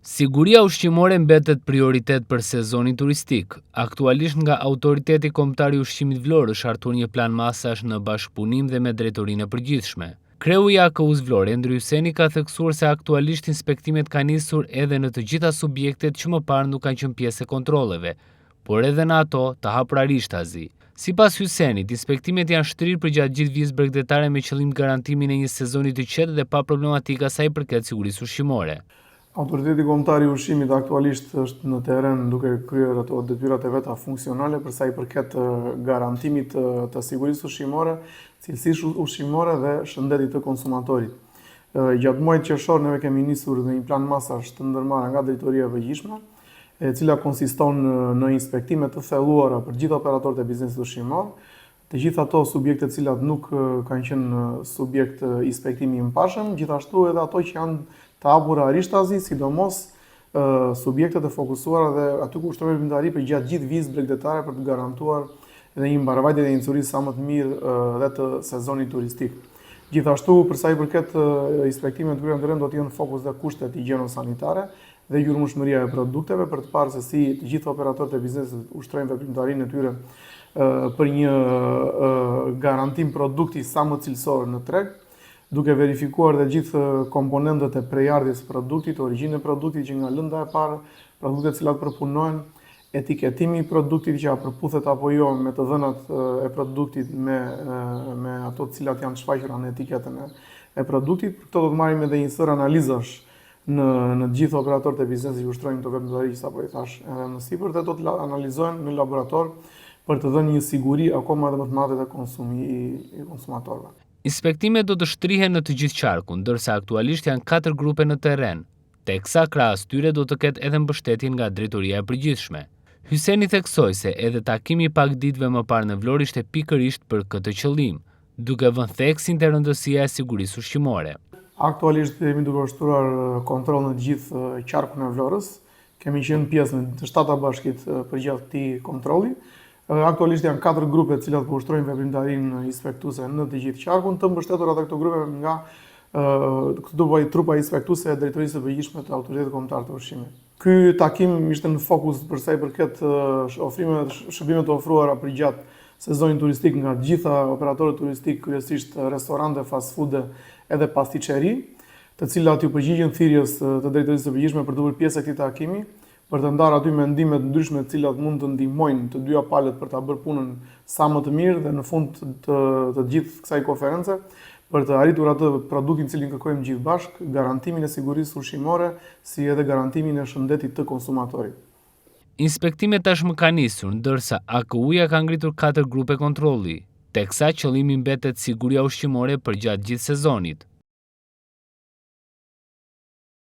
Siguria ushqimore mbetet prioritet për sezonin turistik. Aktualisht nga Autoriteti Kombëtar i Ushqimit Vlorë është hartuar një plan masash në bashkëpunim dhe me Drejtorinë e Përgjithshme. Kreu i AKU-s Vlorë, Endri Hyseni, ka theksuar se aktualisht inspektimet kanë nisur edhe në të gjitha subjektet që më parë nuk kanë qenë pjesë e kontrolleve, por edhe në ato të hapura rishtazi. Sipas Hysenit, inspektimet janë shtrirë përgjatë gjithë vizës bregdetare me qëllim garantimin e një sezoni të qetë dhe pa problematika sa i përket sigurisë ushqimore. Autoriteti Kombëtar i Ushqimit aktualisht është në teren duke kryer ato detyrat e veta funksionale për sa i përket garantimit të sigurisë ushqimore, cilësisë ushqimore dhe shëndetit të konsumatorit. Gjatë muajit qershor neve kemi nisur një plan masash të ndërmarrë nga Drejtoria e Përgjithshme, e cila konsiston në inspektime të thelluara për gjithë operatorët e biznesit ushqimor, të gjithë ato subjekte të cilat nuk kanë qenë subjekt inspektimi i mëparshëm, gjithashtu edhe ato që janë të hapura rishtazi, sidomos subjektet e fokusuara dhe aty ku ushtrojmë veprimtari për gjatë gjithë vizës bregdetare për të garantuar edhe një mbarvajtje dhe një incurisë sa më të mirë dhe të sezonit turistik. Gjithashtu, për sa i përket inspektimet të kryera në teren, do të jenë fokus dhe kushtet higjieno-sanitare dhe gjurmëshmëria e produkteve për të parë se si të gjithë operatorët e biznesit ushtrojnë veprimtarinë e tyre për një garantim produkti sa më cilësor në treg, duke verifikuar dhe gjithë komponentët e prejardhjes produktit, origjinë e produktit që nga lënda e parë, produktet cilat përpunojnë, etiketimi i produktit që përputhet apo jo me të dhënat e produktit me ato të cilat janë të shfaqura në etiketën e produktit. Këto do të marrim edhe një sër analizash në gjithë operatorët e biznesit që ushtrojnë këto veprimtari që sapo i thash edhe më sipër dhe do të analizojnë në laborator për të dhënë një siguri akoma edhe më të madhe të konsumatorëve. Inspektimet do të shtrihen në të gjithë qarkun, ndërsa aktualisht janë 4 grupe në terren, teksa krahas tyre do të ketë edhe mbështetjen nga Drejtoria e Përgjithshme. Hyseni theksoi se edhe takimi i pak ditëve më parë në Vlorë ishte pikërisht për këtë qëllim, duke vënë theksin te rëndësia e sigurisë ushqimore. Aktualisht jemi duke ushtruar kontroll në të gjithë qarkun e Vlorës. Kemi qenë pjesë në të 7 bashkit përgjatë këtij kontrolli. Aktualisht janë 4 grupe të cilat po ushtrojnë veprimtarinë inspektuese në të gjithë qarkun, të mbështetura ato këto grupe nga trupa inspektuese e Drejtorisë së Përgjithshme të Autoritetit Kombëtar të Ushqimit. Ky takim ishte në fokus për sa i përket shërbimeve të ofruara përgjatë sezonit turistik nga të gjitha operatorët turistik, kryesisht restorante, fast food edhe pastiçeri, të cilat ju përgjigjen thirrjes të Drejtorisë së Përgjithshme për të bërë pjesë e këtij takimi, për të ndarë aty mendimet ndryshme të cilat mund të ndihmojnë të dyja palët për ta bërë punën sa më të mirë dhe në fund të gjithë kësaj konference për të arritur atë produktin të cilin kërkojmë gjithë bashkë, garantimin e sigurisë ushqimore, si edhe garantimin e shëndetit të konsumatorit. Inspektimet tashmë kanë nisur, ndërsa AKU-ja ka ngritur 4 grupe kontrolli, teksa qëllimi mbetet siguria ushqimore për gjatë gjithë sezonit.